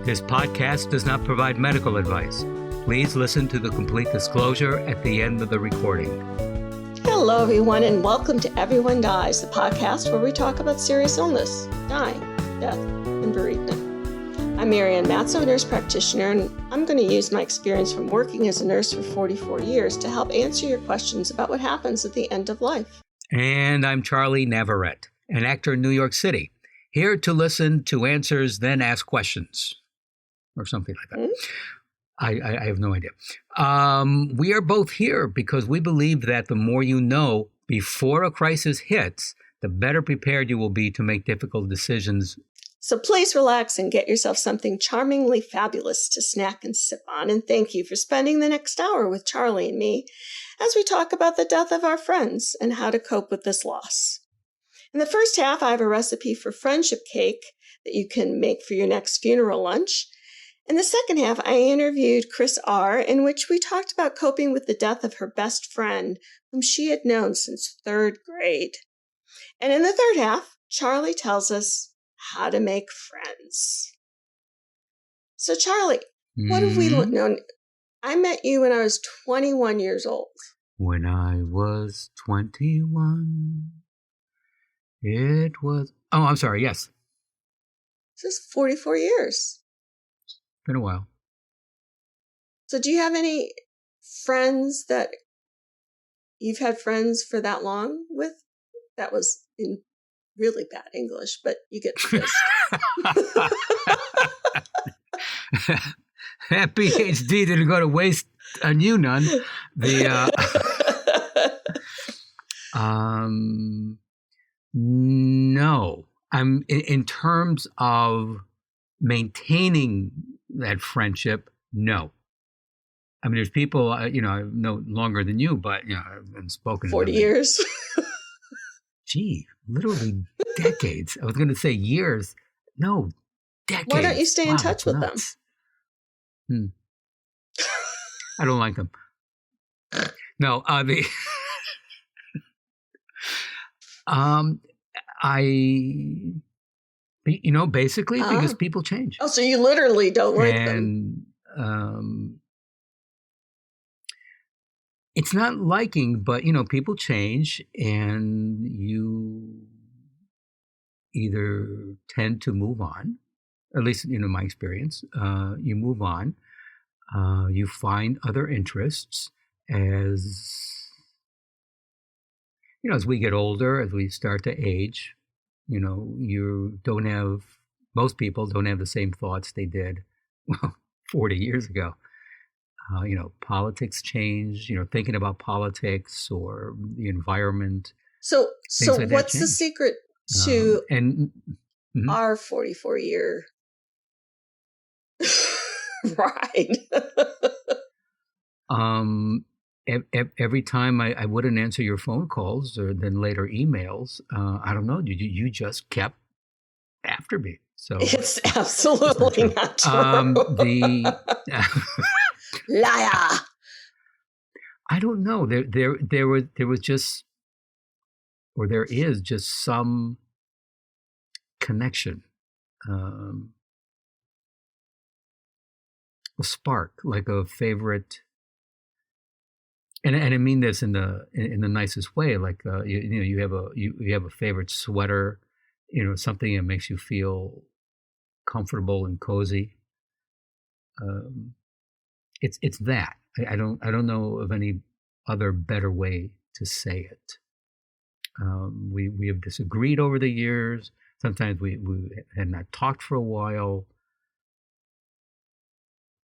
This podcast does not provide medical advice. Please listen to the complete disclosure at the end of the recording. Hello, everyone, and welcome to Everyone Dies, the podcast where we talk about serious illness, dying, death, and bereavement. I'm Marianne Matzo, a nurse practitioner, and I'm going to use my experience from working as a nurse for 44 years to help answer your questions about what happens at the end of life. And I'm Charlie Navarrete, an actor in New York City, here to listen to answers, then ask questions, or something like that. I have no idea. We are both here because we believe that the more you know before a crisis hits, the better prepared you will be to make difficult decisions. So please relax and get yourself something charmingly fabulous to snack and sip on. And thank you for spending the next hour with Charlie and me as we talk about the death of our friends and how to cope with this loss. In the first half, I have a recipe for friendship cake that you can make for your next funeral lunch. In the second half, I interviewed Chris R., in which we talked about coping with the death of her best friend, whom she had known since third grade. And in the third half, Charlie tells us how to make friends. So, Charlie, what have we known? I met you when I was 21 years old. When I was 21, it was... Oh, I'm sorry, yes. This is 44 years. Been a while. So do you have any friends that you've had friends for that long with? That was in really bad English, but you get the gist. That PhD didn't go to waste on you none. No. I'm in terms of maintaining that friendship, no. I mean, there's people, I know longer than you, but, I've been spoken 40 years. Gee, literally decades. I was going to say years. No, decades. Why don't you stay in touch with them? I don't like them. No, basically because people change. Oh, so you literally don't like them. It's not liking, but, people change and you either tend to move on, at least, my experience, you move on, you find other interests as we get older, as we start to age, most people don't have the same thoughts they did 40 years ago. Politics change, thinking about politics or the environment. So what's the secret to our 44-year ride? Every time I wouldn't answer your phone calls or then later emails, I don't know, you just kept after me. So it's absolutely not true. Liar. I don't know. There was just, or there is just some connection, a spark, like a favorite. And I mean this in the nicest way. Like you have a favorite sweater, something that makes you feel comfortable and cozy. It's that. I don't know of any other better way to say it. We have disagreed over the years. Sometimes we had not talked for a while,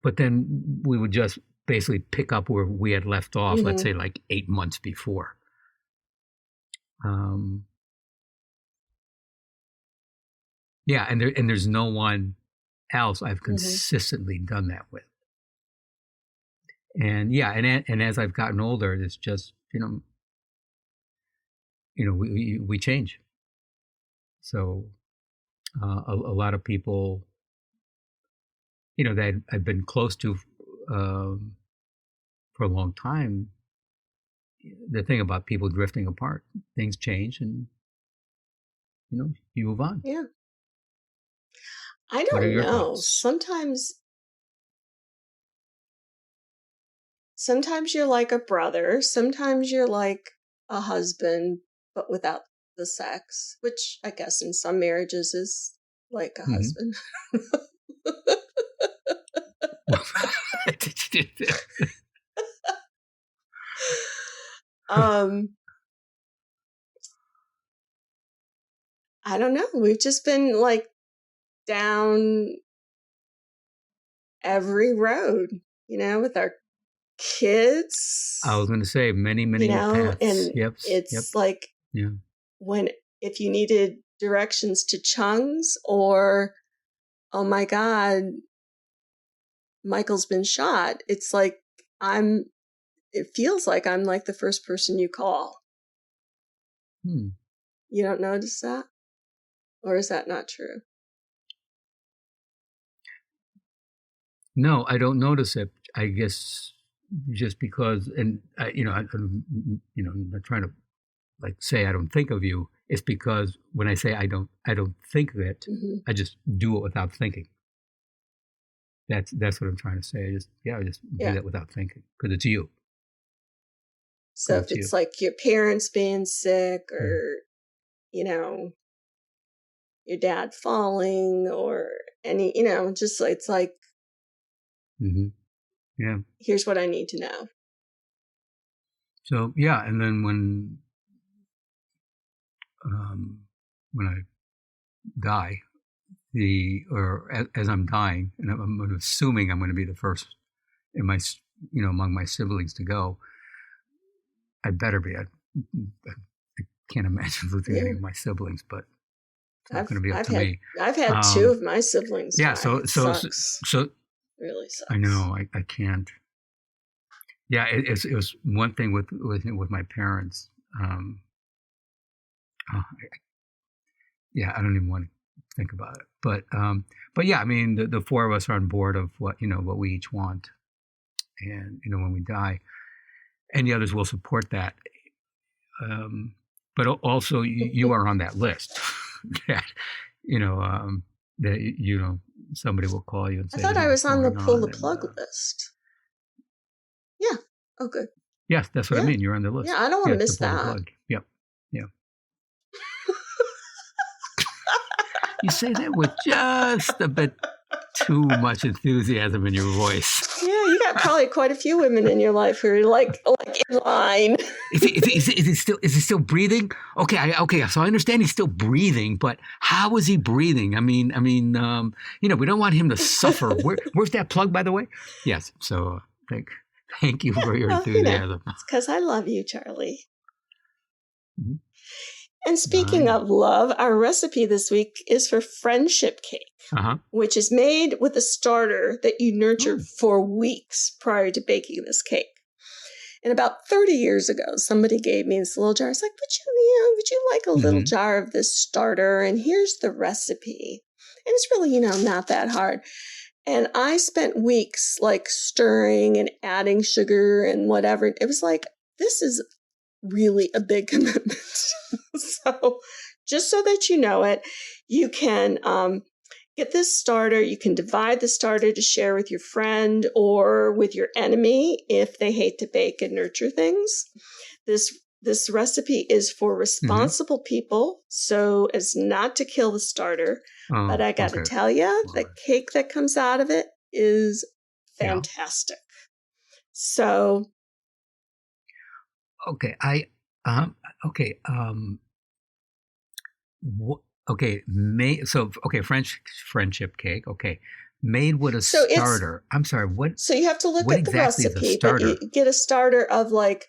but then we would just basically pick up where we had left off. Let's say like 8 months before. Yeah, and there's no one else I've consistently done that with. And yeah, and as I've gotten older, it's just we change. So a lot of people, that I've been close to for a long time. The thing about people drifting apart, things change, and you move on. Yeah. I What are don't your know. thoughts? Sometimes you're like a brother. Sometimes you're like a husband, but without the sex, which I guess in some marriages is like a Hmm. husband. um, I don't know. We've just been like down every road, with our kids, I was going to say many paths. and Yep. it's like Yeah. if you needed directions to Chung's or, oh my God, Michael's been shot, it's like it feels like I'm like the first person you call. Hmm. You don't notice that? Or is that not true? No, I don't notice it. I guess just because, and I'm not trying to like say I don't think of you. It's because when I say I don't think of it, Mm-hmm. I just do it without thinking. That's what I'm trying to say. I just do that without thinking because it's you. So if it's like your parents being sick or, your dad falling or any, just it's like, Mm-hmm. Yeah. here's what I need to know. So yeah, and then when I die, as I'm dying, and I'm assuming I'm going to be the first in my among my siblings to go. I better be. I can't imagine losing any of my siblings, but it's not going to be up to me. I've had two of my siblings die. So really sucks. I know I can't. Yeah, it was one thing with my parents. I don't even want to think about it. But yeah, I mean the four of us are on board of what we each want, and when we die, and the others will support that. But also you are on that list that that somebody will call you and say, I thought I was on the pull the plug list. Yeah. Oh, good. Yes, that's what I mean. You're on the list. Yeah, I don't want to miss that. Plug. Yep. Yeah. You say that with just a bit too much enthusiasm in your voice. Yeah, you got probably quite a few women in your life who are like in line. Is he still breathing? Okay. So I understand he's still breathing, but how is he breathing? I mean, we don't want him to suffer. Where's that plug, by the way? Yes. So thank you for your enthusiasm. It's because I love you, Charlie. Mm-hmm. And speaking of love, our recipe this week is for friendship cake, which is made with a starter that you nurture for weeks prior to baking this cake. And about 30 years ago, somebody gave me this little jar. It's like, would you like a little jar of this starter? And here's the recipe. And it's really, not that hard. And I spent weeks like stirring and adding sugar and whatever. It was like, this is really a big commitment. So just so that you know it, you can get this starter. You can divide the starter to share with your friend or with your enemy if they hate to bake and nurture things. This recipe is for responsible people, so as not to kill the starter. But I got to tell you, the cake that comes out of it is fantastic. So. Okay, friendship cake. Okay, made with a starter. I'm sorry. What? So you have to look at the recipe, but you get a starter of like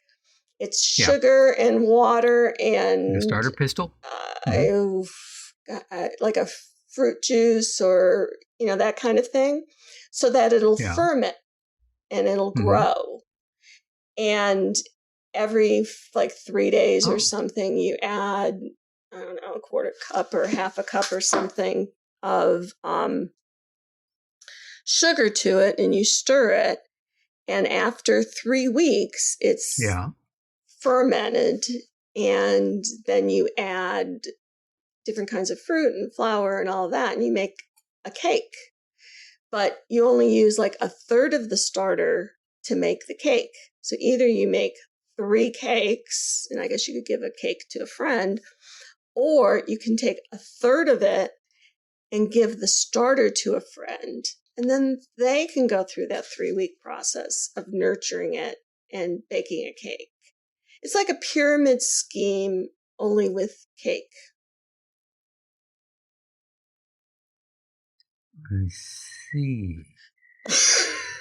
it's sugar and water and a starter pistol. Like a fruit juice or that kind of thing, so that it'll ferment and it'll grow. And every like 3 days or something, you add, I don't know, a quarter cup or half a cup or something of sugar to it, and you stir it. And after 3 weeks, it's fermented, and then you add different kinds of fruit and flour and all of that, and you make a cake, but you only use like a third of the starter to make the cake. So either you make 3 cakes, and I guess you could give a cake to a friend, or you can take a third of it and give the starter to a friend. And then they can go through that 3-week process of nurturing it and baking a cake. It's like a pyramid scheme, only with cake. I see.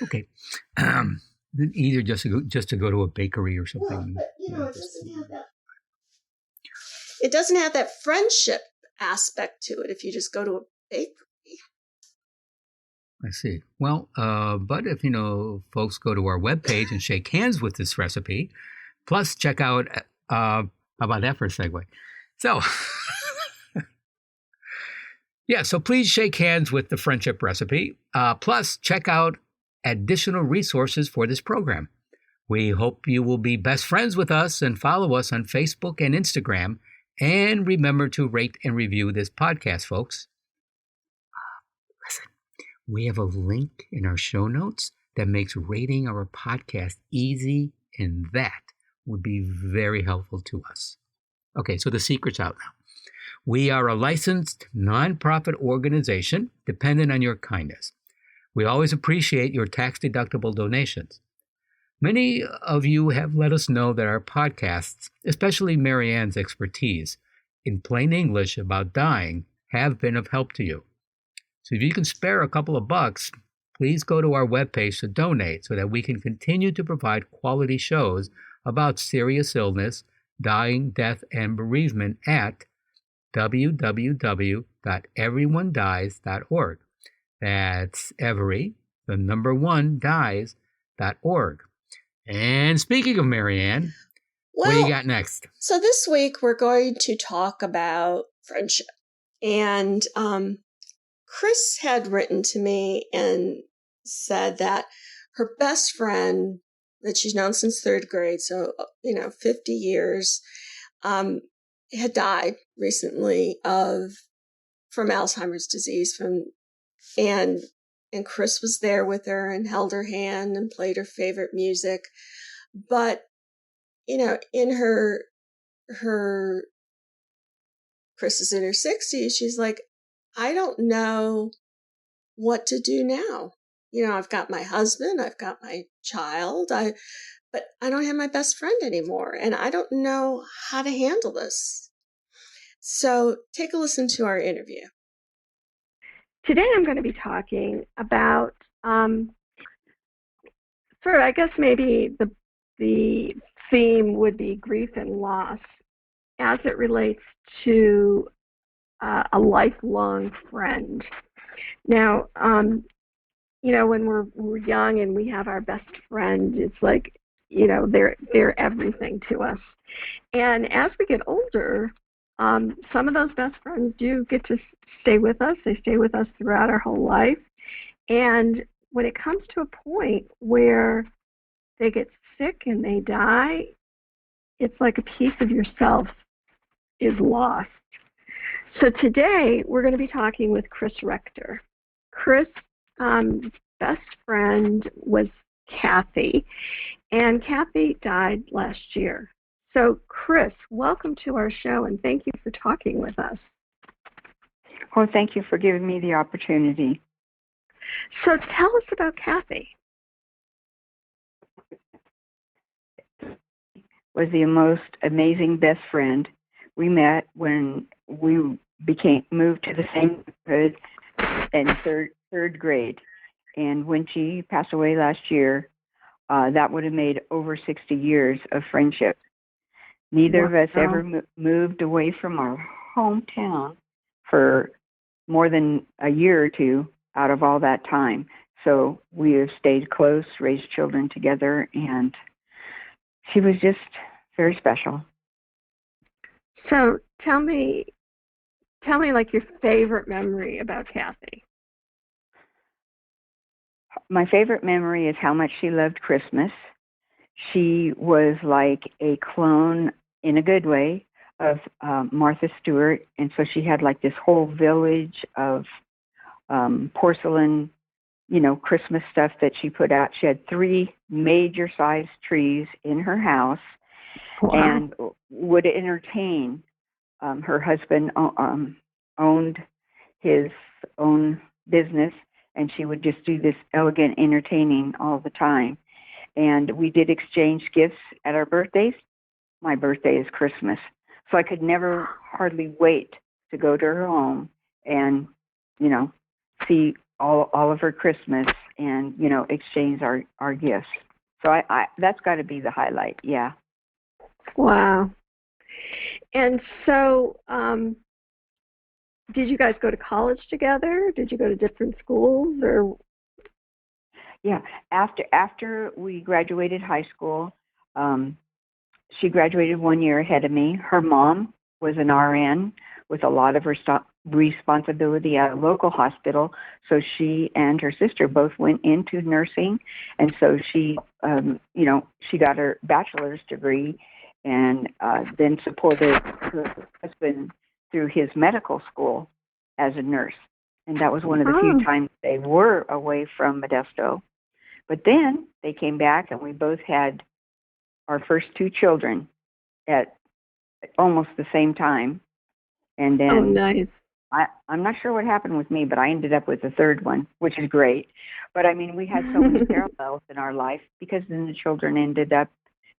Okay. Either just to go to a bakery or something. Well, but, it doesn't have that. It doesn't have that friendship aspect to it if you just go to a bakery. I see. Well, but if, folks go to our webpage and shake hands with this recipe, plus check out, how about that for a segue? So, yeah, so please shake hands with the friendship recipe, plus check out additional resources for this program. We hope you will be best friends with us and follow us on Facebook and Instagram. And remember to rate and review this podcast, folks. Listen, we have a link in our show notes that makes rating our podcast easy, and that would be very helpful to us. Okay, so the secret's out now. We are a licensed nonprofit organization dependent on your kindness. We always appreciate your tax-deductible donations. Many of you have let us know that our podcasts, especially Marianne's expertise in plain English about dying, have been of help to you. So if you can spare a couple of bucks, please go to our webpage to donate so that we can continue to provide quality shows about serious illness, dying, death, and bereavement at www.everyonedies.org. That's dies.org. And speaking of Marianne, what do you got next? So this week we're going to talk about friendship. And Chris had written to me and said that her best friend that she's known since 3rd grade, so 50 years, had died recently from Alzheimer's disease. And Chris was there with her and held her hand and played her favorite music. But, in her Chris is in her 60s, she's like, I don't know what to do now. I've got my husband, I've got my child, but I don't have my best friend anymore, and I don't know how to handle this. So take a listen to our interview. Today I'm going to be talking about I guess maybe the theme would be grief and loss as it relates to a lifelong friend. Now, when we're young and we have our best friend, it's like, they're everything to us. And as we get older, some of those best friends do get to stay with us. They stay with us throughout our whole life. And when it comes to a point where they get sick and they die, it's like a piece of yourself is lost. So today we're going to be talking with Chris Rector. Chris' best friend was Kathy, and Kathy died last year. So Chris, welcome to our show, and thank you for talking with us. Well, thank you for giving me the opportunity. So tell us about Kathy. Was the most amazing best friend. We met when we moved to the same neighborhood in third grade, and when she passed away last year, that would have made over 60 years of friendship. Neither of us ever moved away from our hometown for more than a year or two out of all that time. So we have stayed close, raised children together, and she was just very special. So tell me like your favorite memory about Kathy. My favorite memory is how much she loved Christmas. She was like a clone, in a good way, of Martha Stewart, and so she had like this whole village of porcelain, Christmas stuff that she put out. She had 3 major sized trees in her house. Wow. And would entertain. Her husband owned his own business, and she would just do this elegant entertaining all the time. And we did exchange gifts at our birthdays. My birthday is Christmas, so I could never hardly wait to go to her home and, see all of her Christmas and, exchange our gifts. So I that's got to be the highlight. Yeah. Wow. And so, did you guys go to college together? Did you go to different schools, or? Yeah. After we graduated high school, she graduated 1 year ahead of me. Her mom was an RN with a lot of responsibility at a local hospital, so she and her sister both went into nursing, and so she, she got her bachelor's degree, and then supported her husband through his medical school as a nurse. And that was one of the few times they were away from Modesto. But then they came back, and we both had our first 2 children at almost the same time. And then nice. I'm not sure what happened with me, but I ended up with the 3rd one, which is great. But I mean, we had so many parallels in our life, because then the children ended up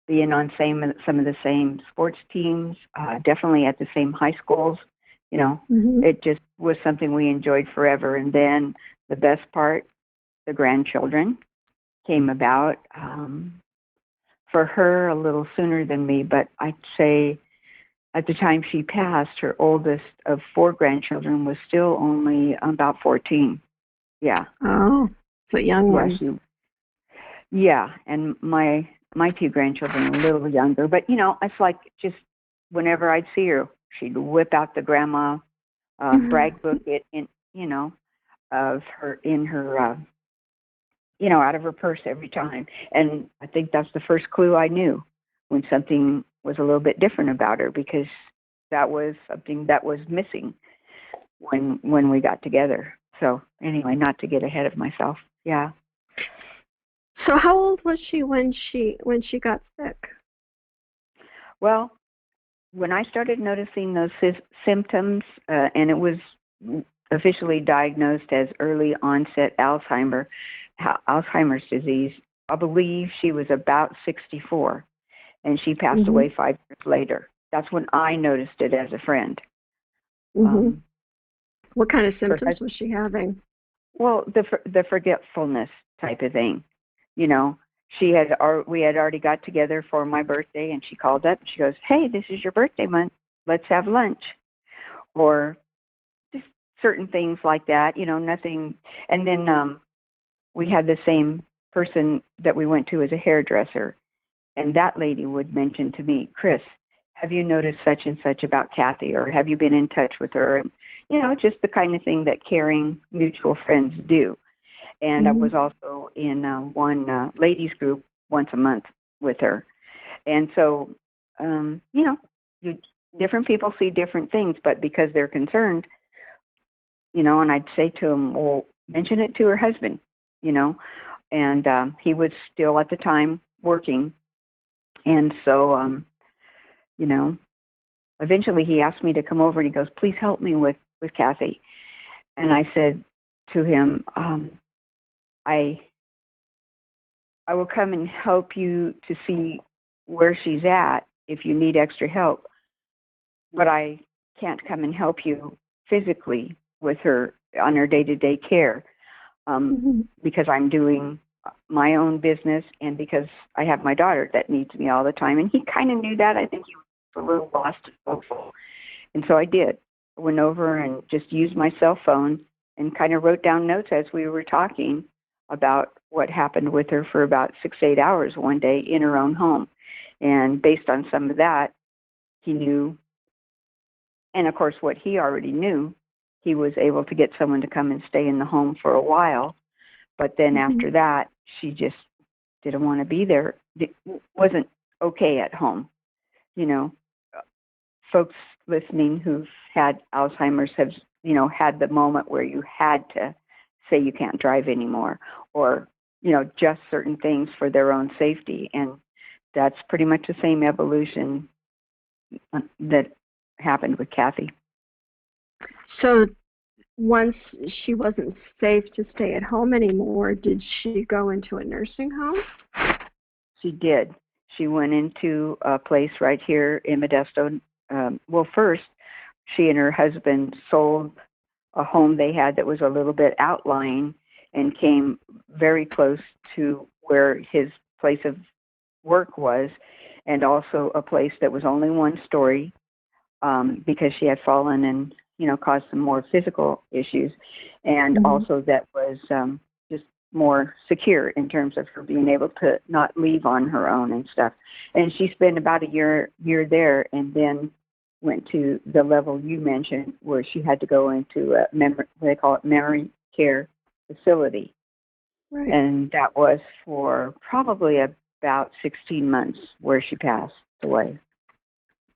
being on some of the same sports teams, definitely at the same high schools. It just was something we enjoyed forever. And then the best part, the grandchildren came about, for her a little sooner than me, but I'd say at the time she passed, her oldest of 4 grandchildren was still only about 14. Yeah. Oh, so young one. Yeah, and my 2 grandchildren are a little younger, but it's like just whenever I'd see her, she'd whip out the grandma brag book of her in her out of her purse every time. And I think that's the first clue I knew when something was a little bit different about her, because that was something that was missing when we got together. So anyway, not to get ahead of myself. Yeah. So how old was she when she got sick? Well, when I started noticing those symptoms, and it was officially diagnosed as early onset Alzheimer's disease, I believe she was about 64, and she passed away 5 years later. That's when I noticed it as a friend. What kind of symptoms was she having? Well, the forgetfulness type of thing. We had already got together for my birthday, and she called up and she goes, "Hey, this is your birthday month. Let's have lunch." Or just certain things like that, nothing. And then we had the same person that we went to as a hairdresser, and that lady would mention to me, "Chris, have you noticed such and such about Kathy, or have you been in touch with her?" And, just the kind of thing that caring mutual friends do. And I was also in one ladies group once a month with her. And so, different people see different things, but because they're concerned, and I'd say to them, well, mention it to her husband, and he was still at the time working. And so, eventually he asked me to come over, and he goes, "Please help me with Kathy." And I said to him, I will come and help you to see where she's at if you need extra help, but I can't come and help you physically with her on her day-to-day care, because I'm doing my own business and because I have my daughter that needs me all the time. And he kind of knew that. I think he was a little lost and hopeful. And so I did. I went over and just used my cell phone and kind of wrote down notes as we were talking about what happened with her for about 6-8 hours one day in her own home. And based on some of that, he knew, and of course what he already knew, he was able to get someone to come and stay in the home for a while. But then after that, she just didn't want to be there. It wasn't okay at home. Folks listening who've had Alzheimer's have had the moment where you had to say you can't drive anymore, or, just certain things for their own safety. And that's pretty much the same evolution that happened with Kathy. So once she wasn't safe to stay at home anymore, did she go into a nursing home? She did. She went into a place right here in Modesto. Well, first, she and her husband sold a home they had that was a little bit outlying and came very close to where his place of work was, and also a place that was only one story, because she had fallen and caused some more physical issues, and also that was just more secure in terms of her being able to not leave on her own and stuff. And she spent about a year there, and then went to the level you mentioned, where she had to go into a they call it memory care facility. Right. And that was for probably about 16 months, where she passed away.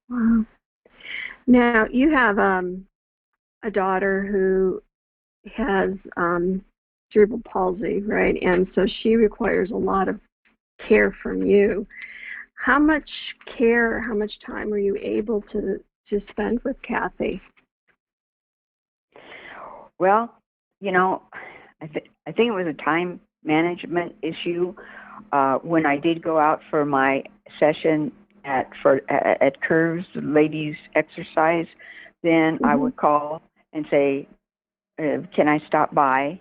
Wow. Now, you have a daughter who has cerebral palsy, right? And so she requires a lot of care from you. How much care, how much time were you able to spend with Kathy? Well, I think it was a time management issue. When I did go out for my session at Curves, the ladies' exercise, then I would call and say, can I stop by?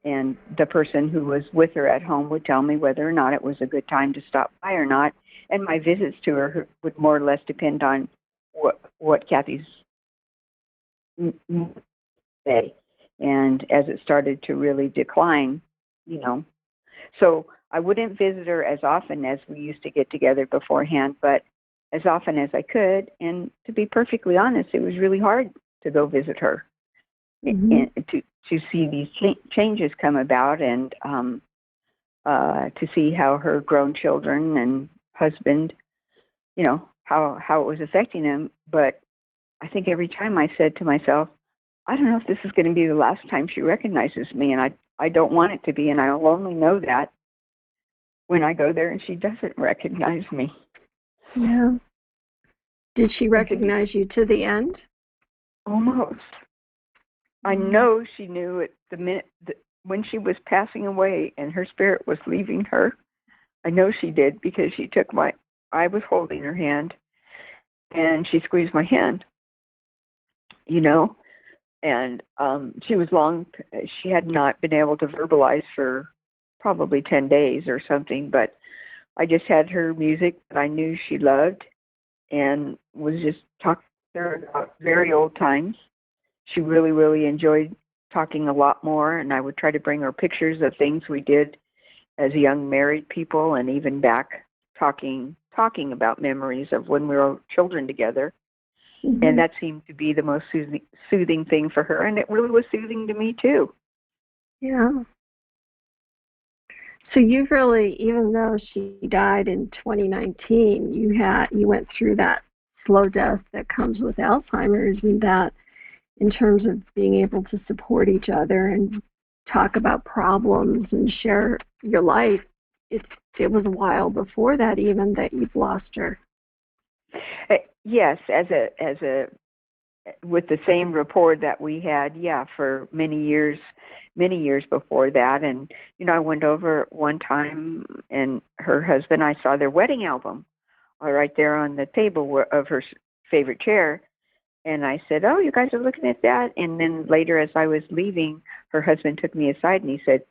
And the person who was with her at home would tell me whether or not it was a good time to stop by or not. And my visits to her would more or less depend on what Kathy's say. And as it started to really decline, so I wouldn't visit her as often as we used to get together beforehand, but as often as I could. And to be perfectly honest, it was really hard to go visit her, and to see these changes come about, and to see how her grown children and husband, how it was affecting them. But I think every time I said to myself, I don't know if this is going to be the last time she recognizes me, and I don't want it to be, and I'll only know that when I go there and she doesn't recognize me. Yeah. Did she recognize you to the end? Almost. I know she knew it the minute when she was passing away and her spirit was leaving her. I know she did, because she took I was holding her hand, and she squeezed my hand, and she had not been able to verbalize for probably 10 days or something, but I just had her music that I knew she loved, and was just talking to her about very old times. She really, really enjoyed talking a lot more, and I would try to bring her pictures of things we did as young married people, and even back talking about memories of when we were children together. And that seemed to be the most soothing thing for her, and it really was soothing to me too. Yeah. So you've really, even though she died in 2019, you went through that slow death that comes with Alzheimer's, and that in terms of being able to support each other and talk about problems and share your life, it was a while before that even that you've lost her. Yes, as a with the same rapport that we had, for many years before that. And I went over one time, and her husband, I saw their wedding album right there on the table of her favorite chair, and I said, "Oh, you guys are looking at that?" And then later, as I was leaving, her husband took me aside and he said,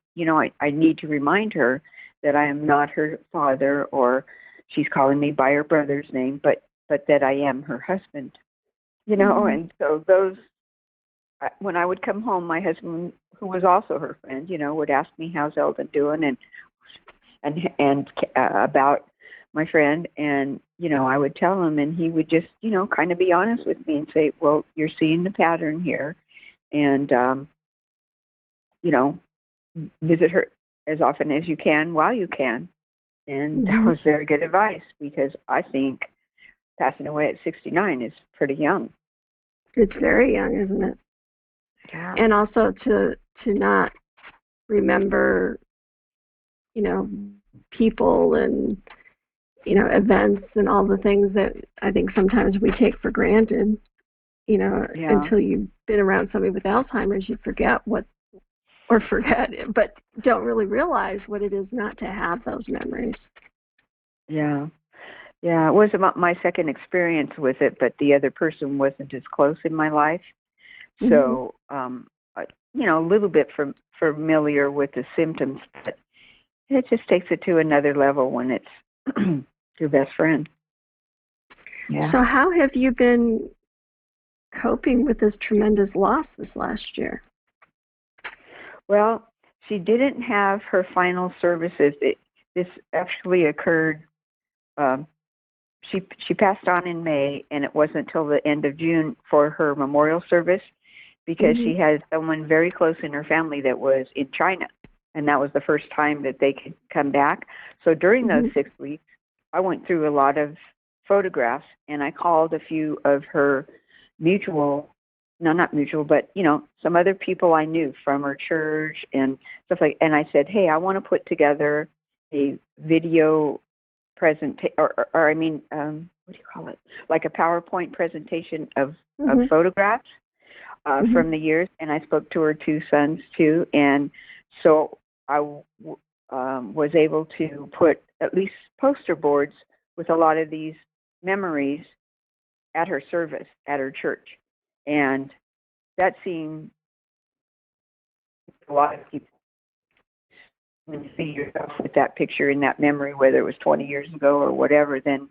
I need to remind her that I am not her father, or she's calling me by her brother's name, but that I am her husband. And so when I would come home, my husband, who was also her friend, would ask me, how's Eldon doing, and about my friend, and I would tell him, and he would just kind of be honest with me and say, well, you're seeing the pattern here, and visit her as often as you can while you can. And that was very good advice, because I think passing away at 69 is pretty young. It's very young, isn't it? Yeah. And also to not remember, people and, events and all the things that I think sometimes we take for granted, Yeah. until you've been around somebody with Alzheimer's, you forget but don't really realize what it is not to have those memories. Yeah. Yeah. It was about my second experience with it, but the other person wasn't as close in my life. So, a little bit familiar with the symptoms, but it just takes it to another level when it's your best friend. Yeah. So how have you been coping with this tremendous loss this last year? Well, she didn't have her final services. This actually occurred. She passed on in May, and it wasn't until the end of June for her memorial service, because she had someone very close in her family that was in China, and that was the first time that they could come back. So during those 6 weeks, I went through a lot of photographs, and I called a few of her not mutual, but some other people I knew from her church and stuff and I said, hey, I want to put together a video presentation, or I mean, what do you call it? Like a PowerPoint presentation of photographs from the years. And I spoke to her two sons too. And so I was able to put at least poster boards with a lot of these memories at her service, at her church. And that seemed a lot of people, when you see yourself with that picture in that memory, whether it was 20 years ago or whatever, then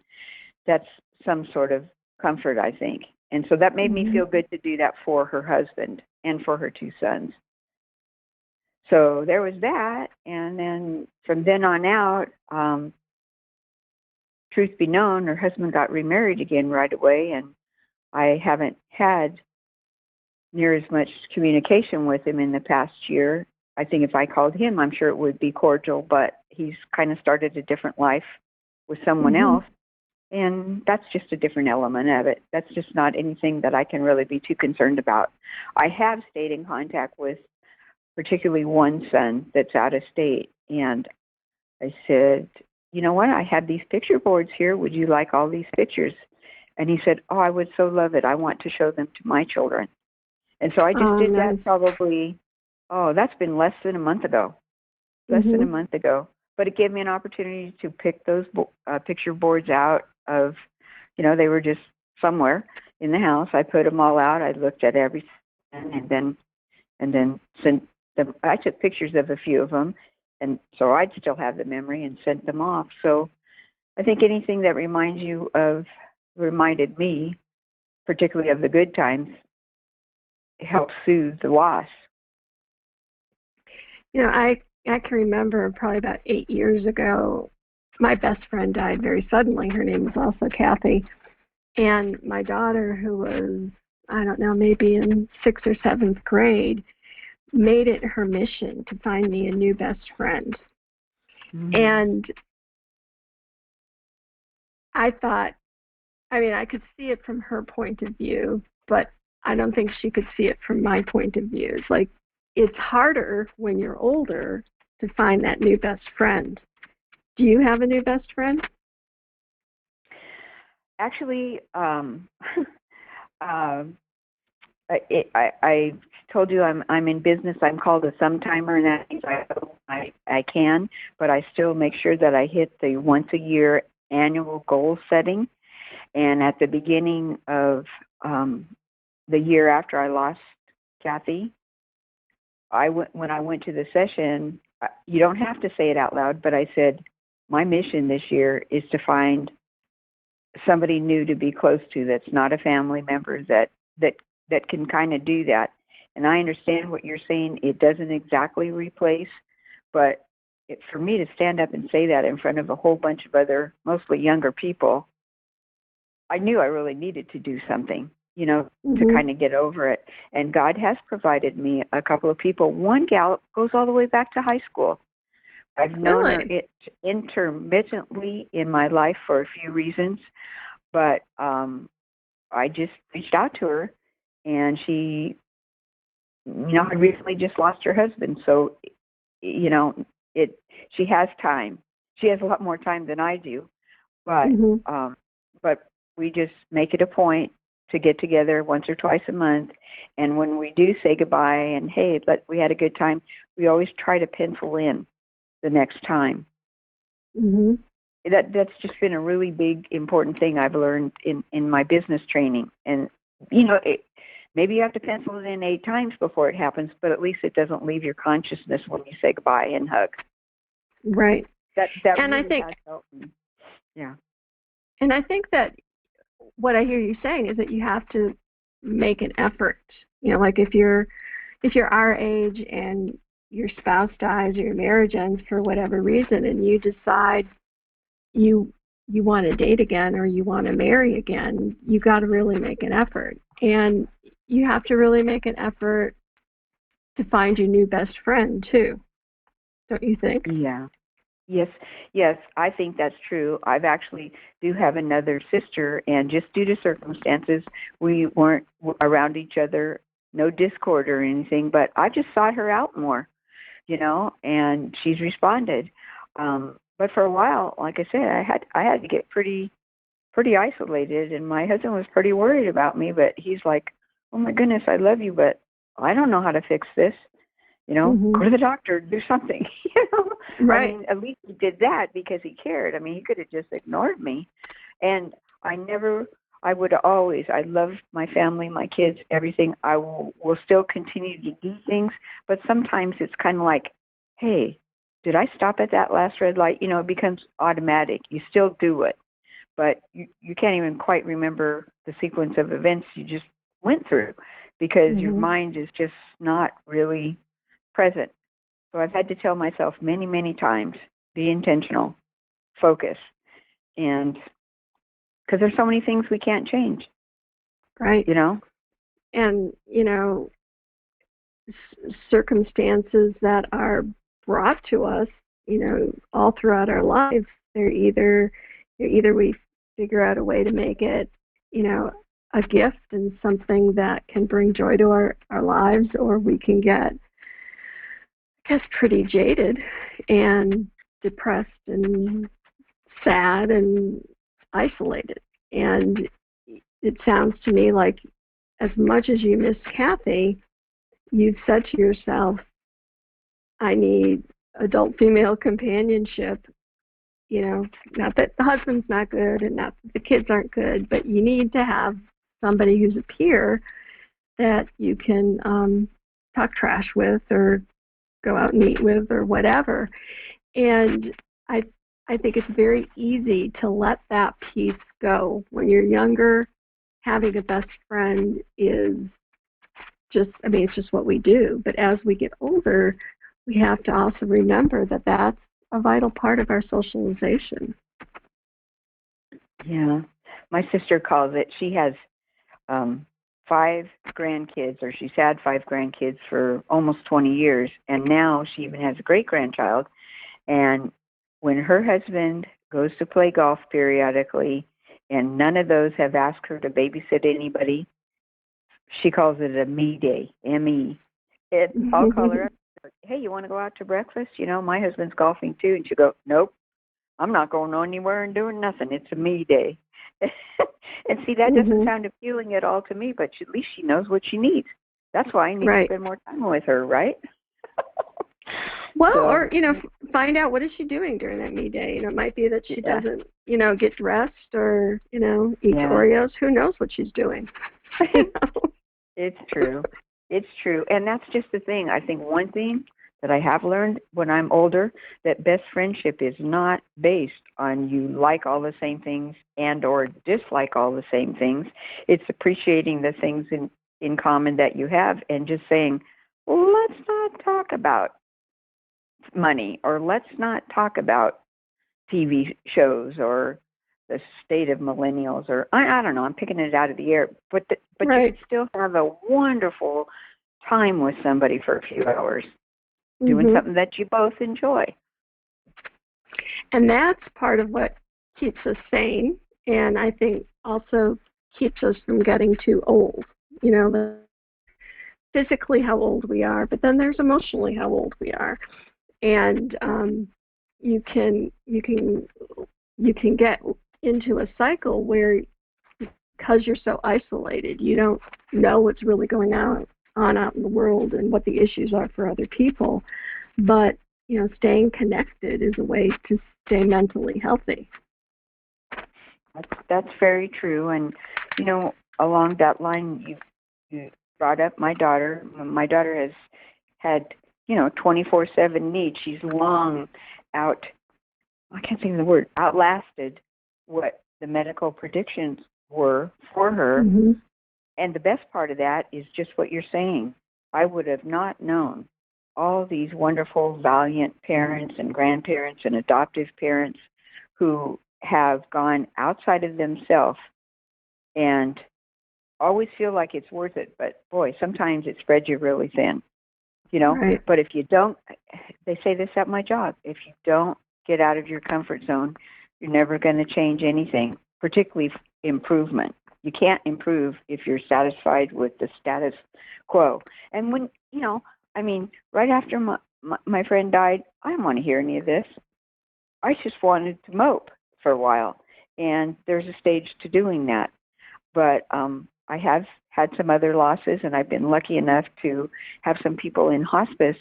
that's some sort of comfort, I think. And so that made me feel good to do that for her husband and for her two sons. So there was that. And then from then on out, truth be known, her husband got remarried again right away. And I haven't had near as much communication with him in the past year. I think if I called him, I'm sure it would be cordial, but he's kind of started a different life with someone else. And that's just a different element of it. That's just not anything that I can really be too concerned about. I have stayed in contact with particularly one son that's out of state. And I said, you know what? I have these picture boards here. Would you like all these pictures? And he said, oh, I would so love it. I want to show them to my children. And so I just did that probably, that's been less than a month ago. Than a month ago. But it gave me an opportunity to pick those picture boards out of, they were just somewhere in the house. I put them all out. I looked at everything and then sent them. I took pictures of a few of them. And so I'd still have the memory and sent them off. So I think anything that reminded me, particularly of the good times, helps soothe the loss. I can remember probably about 8 years ago, my best friend died very suddenly. Her name was also Kathy. And my daughter, who was, I don't know, maybe in 6th or 7th grade, made it her mission to find me a new best friend. And I thought, I could see it from her point of view, but I don't think she could see it from my point of view. It's like, it's harder when you're older to find that new best friend. Do you have a new best friend? Actually, I told you I'm in business. I'm called a sometimer, and that means I can, but I still make sure that I hit the once a year annual goal setting. And at the beginning of the year after I lost Kathy, when I went to the session, you don't have to say it out loud, but I said, my mission this year is to find somebody new to be close to that's not a family member that can kind of do that. And I understand what you're saying. It doesn't exactly replace, but for me to stand up and say that in front of a whole bunch of other, mostly younger people, I knew I really needed to do something, to kind of get over it. And God has provided me a couple of people. One gal goes all the way back to high school. I've known her intermittently in my life for a few reasons, but I just reached out to her, and she I recently just lost her husband, so she has time. She has a lot more time than I do, but but we just make it a point to get together once or twice a month, and when we do say goodbye and hey, but we had a good time, we always try to pencil in the next time. That's just been a really big important thing I've learned in my business training. And maybe you have to pencil it in 8 times before it happens, but at least it doesn't leave your consciousness when you say goodbye and hug. Right. That and really I think has helped me. Yeah. And I think that what I hear you saying is that you have to make an effort. Like if you're our age and your spouse dies or your marriage ends for whatever reason, and you decide you want to date again or you want to marry again, you got to really make an effort. And you have to really make an effort to find your new best friend too. Don't you think? Yeah. Yes, I think that's true. I've actually do have another sister, and just due to circumstances, we weren't around each other, no discord or anything, but I just sought her out more, and she's responded. But for a while, like I said, I had to get pretty isolated, and my husband was pretty worried about me, but he's like, "Oh my goodness, I love you, but I don't know how to fix this. Go to the doctor, do something." Right. I mean, at least he did that because he cared. I mean, he could have just ignored me. And I love my family, my kids, everything. I will still continue to do things, but sometimes it's kind of like, hey, did I stop at that last red light? It becomes automatic. You still do it, but you can't even quite remember the sequence of events you just went through because your mind is just not really present. So I've had to tell myself many, many times, be intentional, focus, and because there's so many things we can't change. Right. And, circumstances that are brought to us, all throughout our lives, they're either we figure out a way to make it, a gift and something that can bring joy to our lives, or we can get pretty jaded and depressed and sad and isolated. And it sounds to me like as much as you miss Kathy, you've said to yourself, I need adult female companionship. Not that the husband's not good and not that the kids aren't good, but you need to have somebody who's a peer that you can talk trash with or go out and eat with or whatever. And I think it's very easy to let that piece go. When you're younger, having a best friend is it's just what we do. But as we get older, we have to also remember that that's a vital part of our socialization. Yeah. My sister calls it, she has 5 grandkids, or she's had 5 grandkids for almost 20 years, and now she even has a great-grandchild. And when her husband goes to play golf periodically, and none of those have asked her to babysit anybody, she calls it a me day, M-E. I'll call her up, hey, you want to go out to breakfast? My husband's golfing too. And she'll go, nope, I'm not going anywhere and doing nothing. It's a me day. And see, that doesn't sound appealing at all to me, but at least she knows what she needs. That's why I need to spend more time with her, right? Well, so, or, find out what is she doing during that me day. It might be that she doesn't, get dressed or, eat Oreos. Who knows what she's doing? It's true. It's true. And that's just the thing. I think one thing that I have learned when I'm older, that best friendship is not based on you like all the same things and or dislike all the same things. It's appreciating the things in common that you have and just saying, well, let's not talk about money, or let's not talk about TV shows or the state of millennials, or I don't know, I'm picking it out of the air, but you can still have a wonderful time with somebody for a few hours doing something that you both enjoy. And that's part of what keeps us sane, and I think also keeps us from getting too old. physically how old we are, but then there's emotionally how old we are. And you can get into a cycle where, because you're so isolated, you don't know what's really going on out in the world and what the issues are for other people. But, staying connected is a way to stay mentally healthy. That's very true. And, along that line, you brought up my daughter. My daughter has had, 24/7 needs. She's long out, I can't think of the word, outlasted what the medical predictions were for her. Mm-hmm. And the best part of that is just what you're saying. I would have not known all these wonderful, valiant parents and grandparents and adoptive parents who have gone outside of themselves and always feel like it's worth it. But boy, sometimes it spreads you really thin, Right. But if you don't, they say this at my job, if you don't get out of your comfort zone, you're never going to change anything, particularly improvement. You can't improve if you're satisfied with the status quo. And when, right after my friend died, I didn't want to hear any of this. I just wanted to mope for a while. And there's a stage to doing that. But I have had some other losses, and I've been lucky enough to have some people in hospice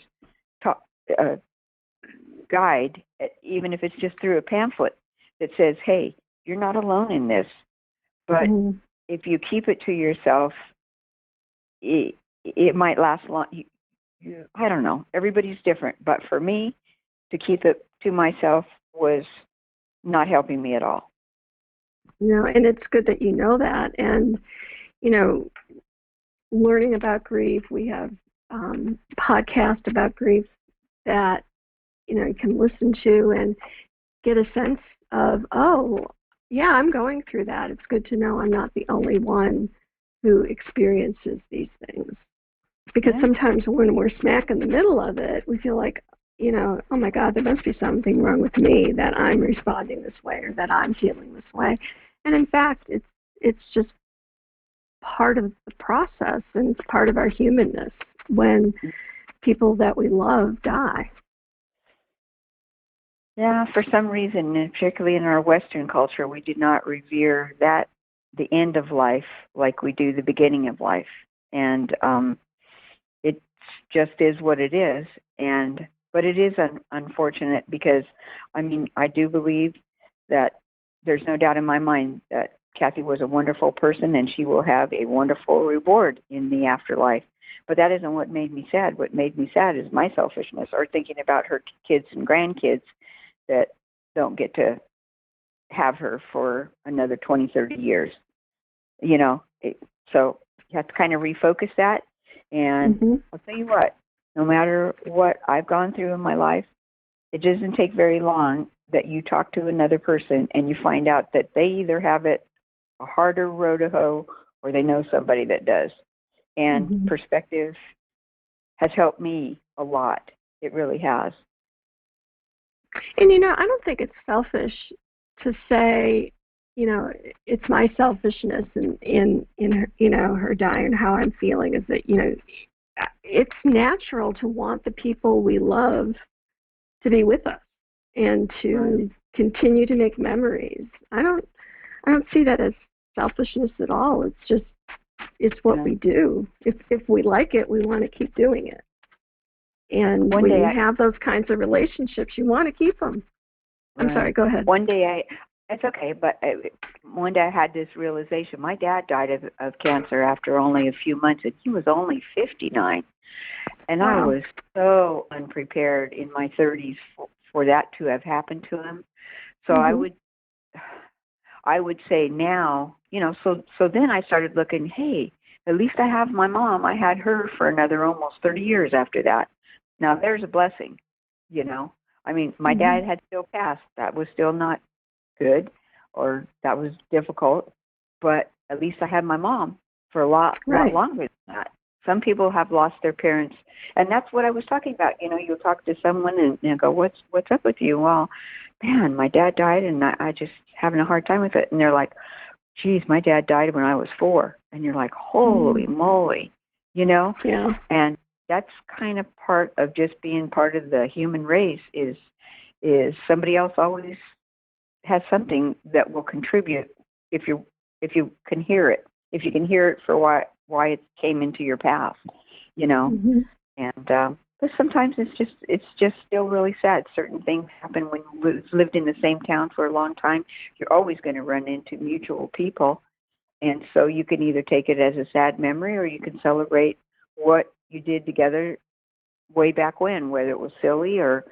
guide, even if it's just through a pamphlet that says, hey, you're not alone in this. But Mm-hmm. if you keep it to yourself, it might last long. I don't know. Everybody's different. But for me, to keep it to myself was not helping me at all. And it's good that you know that. And, learning about grief, we have podcasts about grief that, you can listen to and get a sense of, oh, yeah, I'm going through that. It's good to know I'm not the only one who experiences these things. Because sometimes when we're smack in the middle of it, we feel like, oh my God, there must be something wrong with me that I'm responding this way or that I'm feeling this way. And in fact, it's just part of the process, and it's part of our humanness when people that we love die. Yeah, for some reason, and particularly in our Western culture, we do not revere the end of life like we do the beginning of life. And it just is what it is. But it is unfortunate because, I do believe that there's no doubt in my mind that Kathy was a wonderful person and she will have a wonderful reward in the afterlife. But that isn't what made me sad. What made me sad is my selfishness, or thinking about her kids and grandkids that don't get to have her for another 20, 30 years. So you have to kind of refocus that. And I'll tell you what, no matter what I've gone through in my life, it doesn't take very long that you talk to another person and you find out that they either have it a harder road to hoe or they know somebody that does. And perspective has helped me a lot. It really has. And, I don't think it's selfish to say, it's my selfishness in her, her dying and how I'm feeling is that, it's natural to want the people we love to be with us and to continue to make memories. I don't see that as selfishness at all. It's what we do. If we like it, we want to keep doing it. And when you have those kinds of relationships, you want to keep them. I'm sorry, go ahead. It's okay, but one day I had this realization. My dad died of cancer after only a few months, and he was only 59. And I was so unprepared in my 30s for that to have happened to him. So I would say now, so then I started looking, hey, at least I have my mom. I had her for another almost 30 years after that. Now, there's a blessing, my dad had still passed. That was still not good, or that was difficult, but at least I had my mom for a lot longer than that. Some people have lost their parents, and that's what I was talking about. You'll talk to someone and go, what's up with you? Well, man, my dad died, and I just having a hard time with it. And they're like, geez, my dad died when I was 4. And you're like, holy moly, Yeah. And that's kind of part of just being part of the human race is somebody else always has something that will contribute if you can hear it. If you can hear it for why it came into your path, Mm-hmm. And but sometimes it's just still really sad. Certain things happen when you lived in the same town for a long time. You're always going to run into mutual people, and so you can either take it as a sad memory or you can celebrate what you did together way back when, whether it was silly or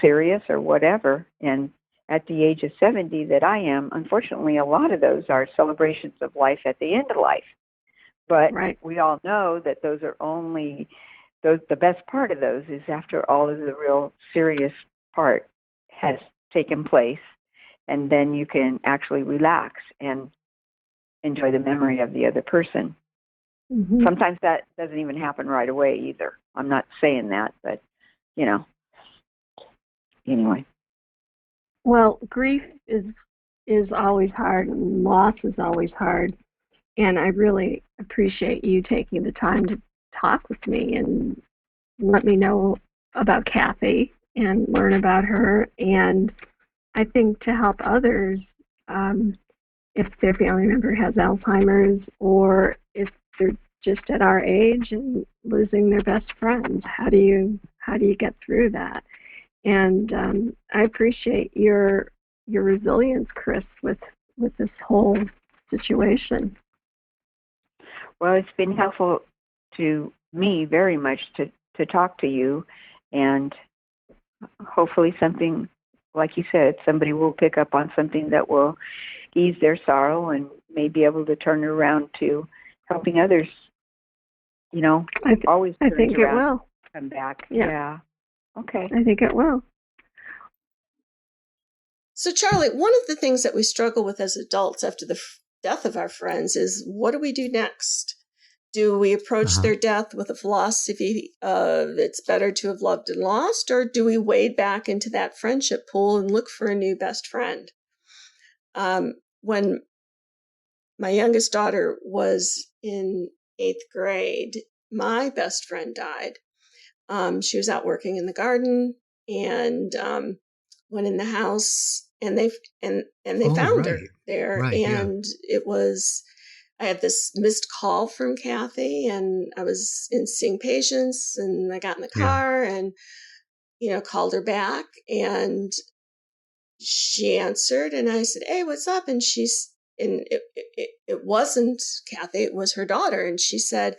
serious or whatever. And at the age of 70 that I am, unfortunately, a lot of those are celebrations of life at the end of life. But Right. we all know that those are only the best part of those is after all of the real serious part has taken place, and then you can actually relax and enjoy the memory of the other person. Mm-hmm. Sometimes that doesn't even happen right away either. I'm not saying that, but anyway. Well, grief is always hard, and loss is always hard. And I really appreciate you taking the time to talk with me and let me know about Kathy and learn about her. And I think to help others, if their family member has Alzheimer's or if they're just at our age and losing their best friends, how do you get through that? And I appreciate your resilience, Chris, with this whole situation. Well, it's been helpful to me very much to talk to you, and hopefully something, like you said, somebody will pick up on something that will ease their sorrow and may be able to turn it around to helping others. Always I turns think it around, will. come back. Yeah. Okay. I think it will. So, Charlie, one of the things that we struggle with as adults after the death of our friends is, what do we do next? Do we approach their death with a philosophy of it's better to have loved and lost, or do we wade back into that friendship pool and look for a new best friend? When my youngest daughter was in 8th grade, my best friend died. She was out working in the garden and went in the house, and they found her there. Right, and it was, I had this missed call from Kathy, and I was in seeing patients, and I got in the car and called her back, and she answered, and I said, "Hey, what's up?" And it wasn't Kathy, it was her daughter, and she said,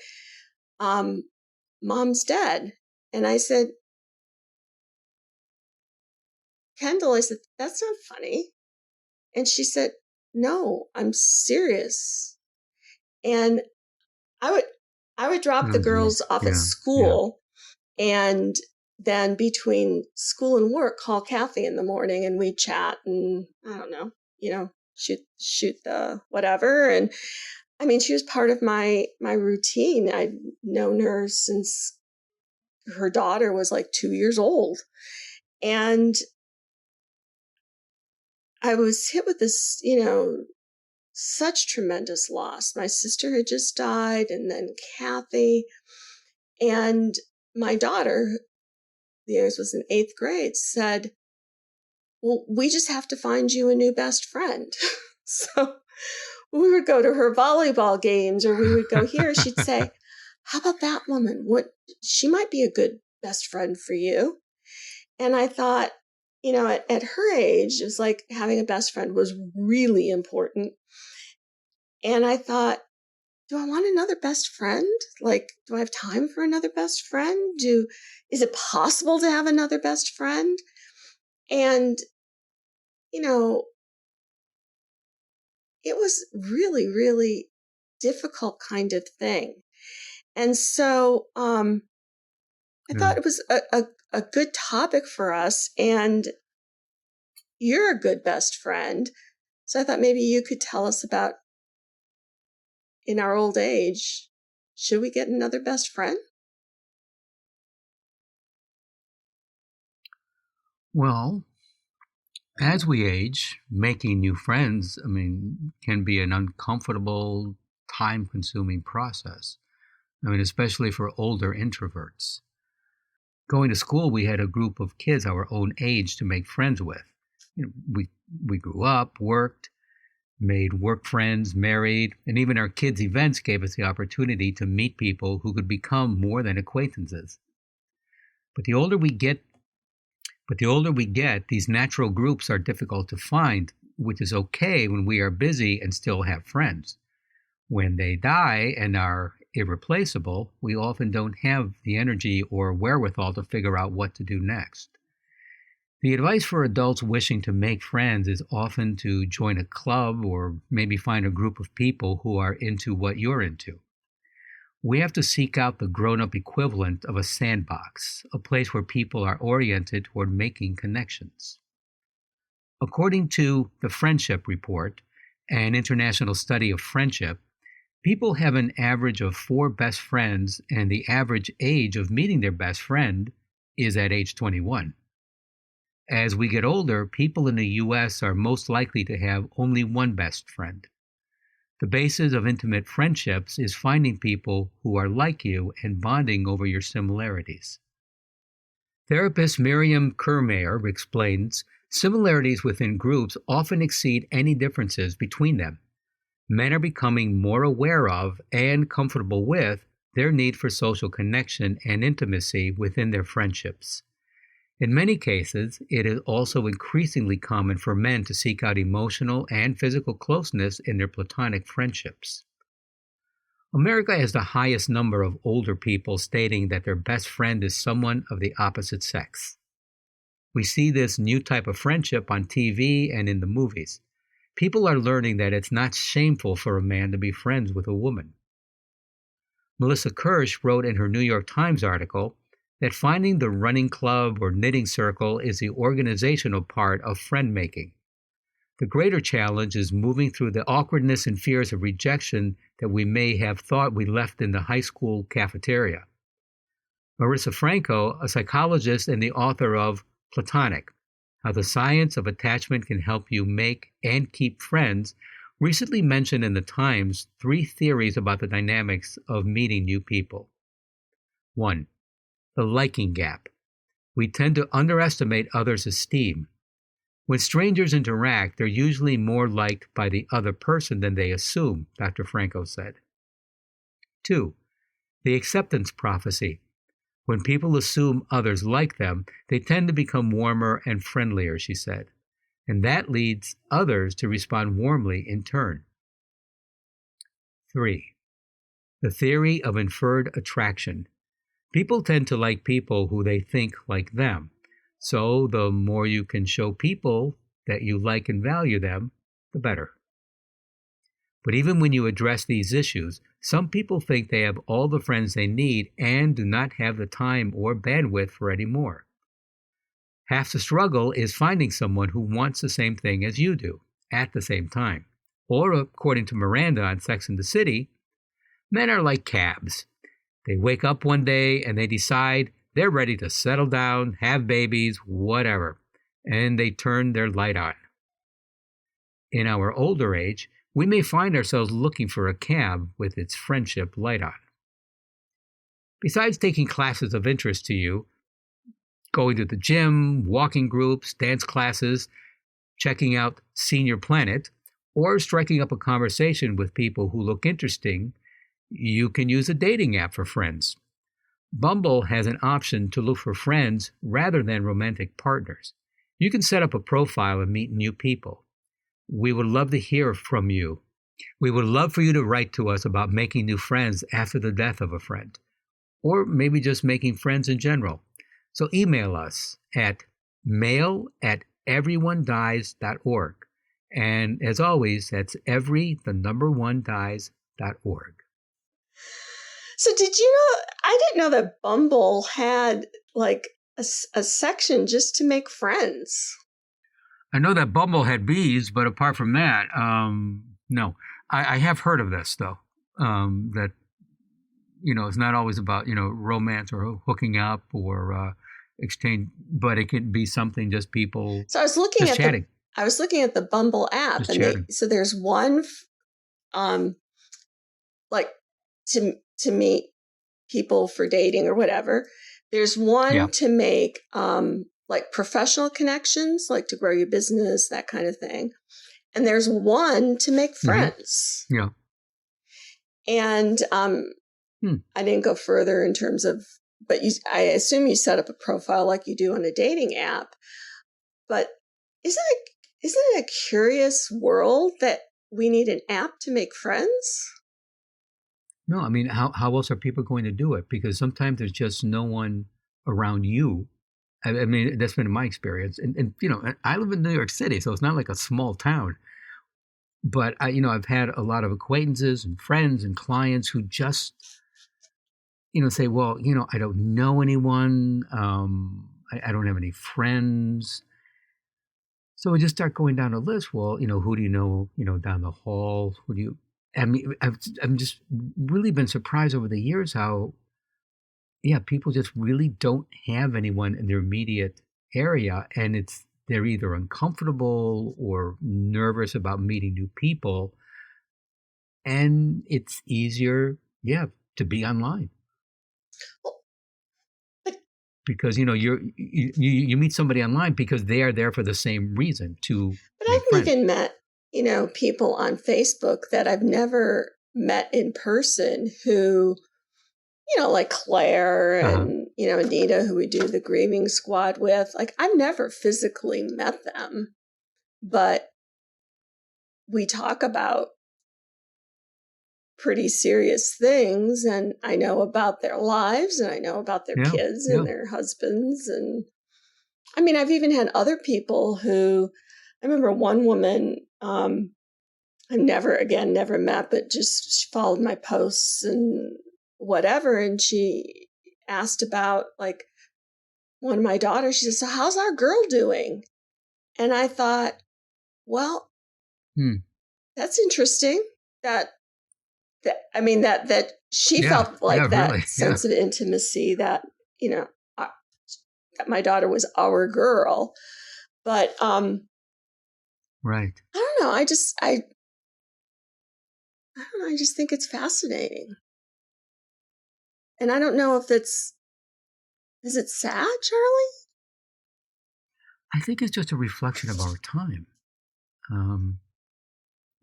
"Mom's dead." And I said, "Kendall," I said, "that's not funny." And she said, "No, I'm serious." And I would drop the girls off at school, and then between school and work, call Kathy in the morning, and we'd chat, and I don't know, shoot the whatever. And I mean, she was part of my routine. I'd known her since her daughter was like 2 years old. And I was hit with this, such tremendous loss. My sister had just died, and then Kathy. And my daughter, the youngest was in 8th grade, said, "Well, we just have to find you a new best friend." So we would go to her volleyball games, or we would go here. She'd say, "How about that woman? She might be a good best friend for you." And I thought, at her age, it was like having a best friend was really important. And I thought, do I want another best friend? Like, do I have time for another best friend? Is it possible to have another best friend? And, it was really, really difficult kind of thing. And so I thought it was a good topic for us, and you're a good best friend. So I thought maybe you could tell us about, in our old age, should we get another best friend? Well, as we age, making new friends, can be an uncomfortable, time-consuming process. I mean, especially for older introverts. Going to school, we had a group of kids our own age to make friends with. We grew up, worked, made work friends, married, and even our kids' events gave us the opportunity to meet people who could become more than acquaintances. But the older we get, these natural groups are difficult to find, which is okay when we are busy and still have friends. When they die and are irreplaceable, we often don't have the energy or wherewithal to figure out what to do next. The advice for adults wishing to make friends is often to join a club or maybe find a group of people who are into what you're into. We have to seek out the grown-up equivalent of a sandbox, a place where people are oriented toward making connections. According to the Friendship Report, an international study of friendship, people have an average of 4 best friends, and the average age of meeting their best friend is at age 21. As we get older, people in the U.S. are most likely to have only one best friend. The basis of intimate friendships is finding people who are like you and bonding over your similarities. Therapist Miriam Kermayer explains, similarities within groups often exceed any differences between them. Men are becoming more aware of and comfortable with their need for social connection and intimacy within their friendships. In many cases, it is also increasingly common for men to seek out emotional and physical closeness in their platonic friendships. America has the highest number of older people stating that their best friend is someone of the opposite sex. We see this new type of friendship on TV and in the movies. People are learning that it's not shameful for a man to be friends with a woman. Melissa Kirsch wrote in her New York Times article that finding the running club or knitting circle is the organizational part of friend making. The greater challenge is moving through the awkwardness and fears of rejection that we may have thought we left in the high school cafeteria. Marissa Franco, a psychologist and the author of Platonic, How the Science of Attachment Can Help You Make and Keep Friends, recently mentioned in the Times 3 theories about the dynamics of meeting new people. 1. The liking gap. We tend to underestimate others' esteem. When strangers interact, they're usually more liked by the other person than they assume, Dr. Franco said. 2. The acceptance prophecy. When people assume others like them, they tend to become warmer and friendlier, she said. And that leads others to respond warmly in turn. 3. The theory of inferred attraction. People tend to like people who they think like them. So the more you can show people that you like and value them, the better. But even when you address these issues, some people think they have all the friends they need and do not have the time or bandwidth for any more. Half the struggle is finding someone who wants the same thing as you do, at the same time. Or, according to Miranda on Sex and the City, men are like cabs. They wake up one day and they decide they're ready to settle down, have babies, whatever, and they turn their light on. In our older age, we may find ourselves looking for a cab with its friendship light on. Besides taking classes of interest to you, going to the gym, walking groups, dance classes, checking out Senior Planet, or striking up a conversation with people who look interesting, you can use a dating app for friends. Bumble has an option to look for friends rather than romantic partners. You can set up a profile and meet new people. We would love to hear from you. We would love for you to write to us about making new friends after the death of a friend, or maybe just making friends in general. So email us at mail@everyonedies.org. And as always, that's dies.org. So did you know, I didn't know that Bumble had like a section just to make friends. I know that Bumble had bees, but apart from that, no. I have heard of this, though, that, it's not always about, romance or hooking up or exchange, but it could be something just people So I was looking just at chatting. I was looking at the Bumble app, Just and chatting. so there's one, like to meet people for dating or whatever. There's one Yeah. to make like professional connections, like to grow your business, that kind of thing. And there's one to make friends. Yeah. And I didn't go further in terms of, but I assume you set up a profile like you do on a dating app. But isn't it a curious world that we need an app to make friends? No, I mean, how else are people going to do it? Because sometimes there's just no one around you. I mean, that's been my experience. And you know, I live in New York City, so it's not like a small town. But I've had a lot of acquaintances and friends and clients who just, say, well, I don't know anyone. I don't have any friends. So we just start going down a list. Well, who do you know, down the hall? Who do you, I mean, I've just really been surprised over the years how, people just really don't have anyone in their immediate area. And they're either uncomfortable or nervous about meeting new people. And it's easier, to be online. Because you meet somebody online because they are there for the same reason to. But I've even met people on Facebook that I've never met in person who, like Claire and Anita, who we do the grieving squad with. Like I've never physically met them, but we talk about pretty serious things, and I know about their lives, and I know about their kids and their husbands. And I mean, I've even had other people who, I remember one woman I've never met, but just she followed my posts and whatever, and she asked about like one of my daughters. She said, "So how's our girl doing?" And I thought, well, that's interesting. That she felt like that really, sense of intimacy that, that my daughter was our girl. But, right. I don't know. I just think it's fascinating. And I don't know if is it sad, Charlie? I think it's just a reflection of our time. I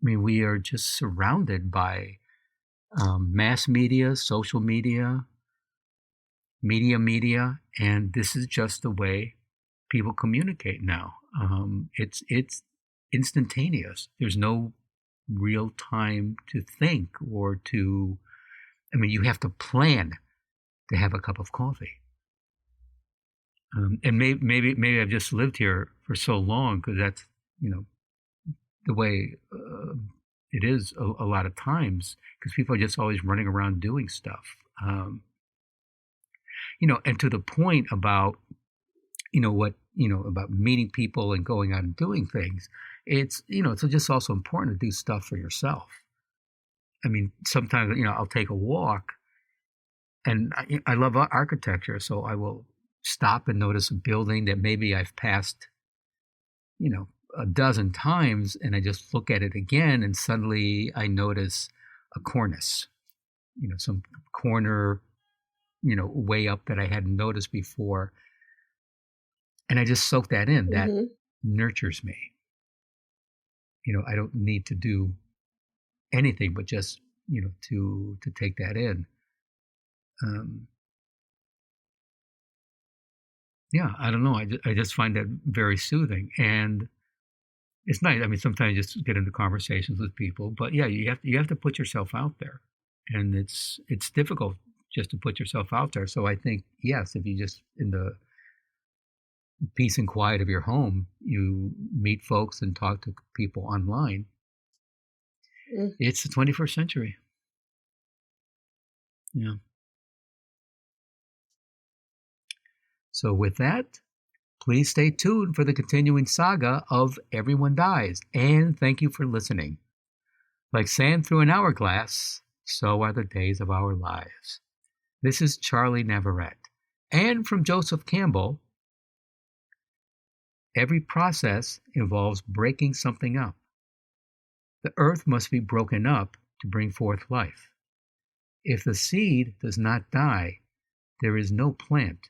mean, we are just surrounded by mass media, social media, media, and this is just the way people communicate now. It's instantaneous. There's no real time to think or to. I mean, you have to plan to have a cup of coffee. And maybe I've just lived here for so long because that's the way it is a lot of times because people are just always running around doing stuff. And to the point about about meeting people and going out and doing things, it's it's just also important to do stuff for yourself. I mean, sometimes I'll take a walk, and I love architecture, so I will stop and notice a building that maybe I've passed, a dozen times, and I just look at it again, and suddenly I notice a cornice, some corner, way up that I hadn't noticed before. And I just soak that in. That nurtures me. I don't need to do anything but just, to take that in. I don't know. I just find that very soothing, and it's nice. I mean, sometimes you just get into conversations with people, but you have to put yourself out there, and it's difficult just to put yourself out there. So I think yes, if you just in the peace and quiet of your home, you meet folks and talk to people online. It's the 21st century. Yeah. So with that, please stay tuned for the continuing saga of Everyone Dies, and thank you for listening. Like sand through an hourglass, so are the days of our lives. This is Charlie Navarrete. And from Joseph Campbell, every process involves breaking something up. The earth must be broken up to bring forth life. If the seed does not die, there is no plant.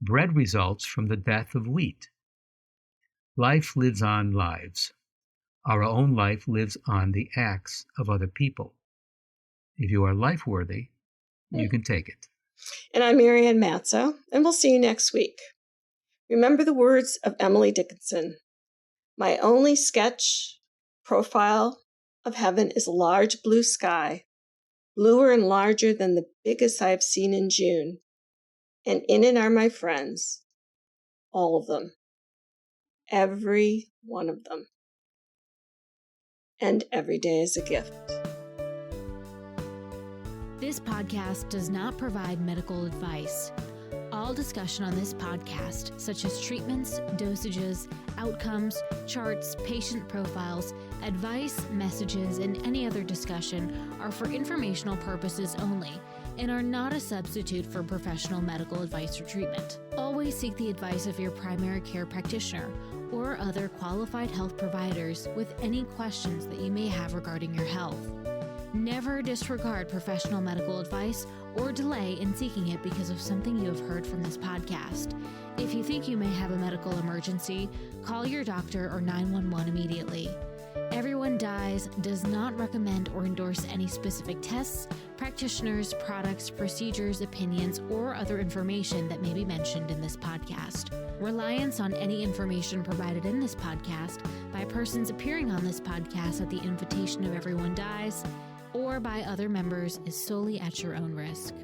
Bread results from the death of wheat. Life lives on lives. Our own life lives on the acts of other people. If you are life-worthy, you can take it. And I'm Marianne Matzo, and we'll see you next week. Remember the words of Emily Dickinson. My only sketch profile of heaven is a large blue sky, bluer and larger than the biggest I've seen in June. And in it are my friends, all of them, every one of them. And every day is a gift. This podcast does not provide medical advice. All discussion on this podcast, such as treatments, dosages, outcomes, charts, patient profiles, advice, messages, and any other discussion are for informational purposes only and are not a substitute for professional medical advice or treatment. Always seek the advice of your primary care practitioner or other qualified health providers with any questions that you may have regarding your health. Never disregard professional medical advice or delay in seeking it because of something you have heard from this podcast. If you think you may have a medical emergency, call your doctor or 911 immediately. Everyone Dies does not recommend or endorse any specific tests, practitioners, products, procedures, opinions, or other information that may be mentioned in this podcast. Reliance on any information provided in this podcast by persons appearing on this podcast at the invitation of Everyone Dies or by other members is solely at your own risk.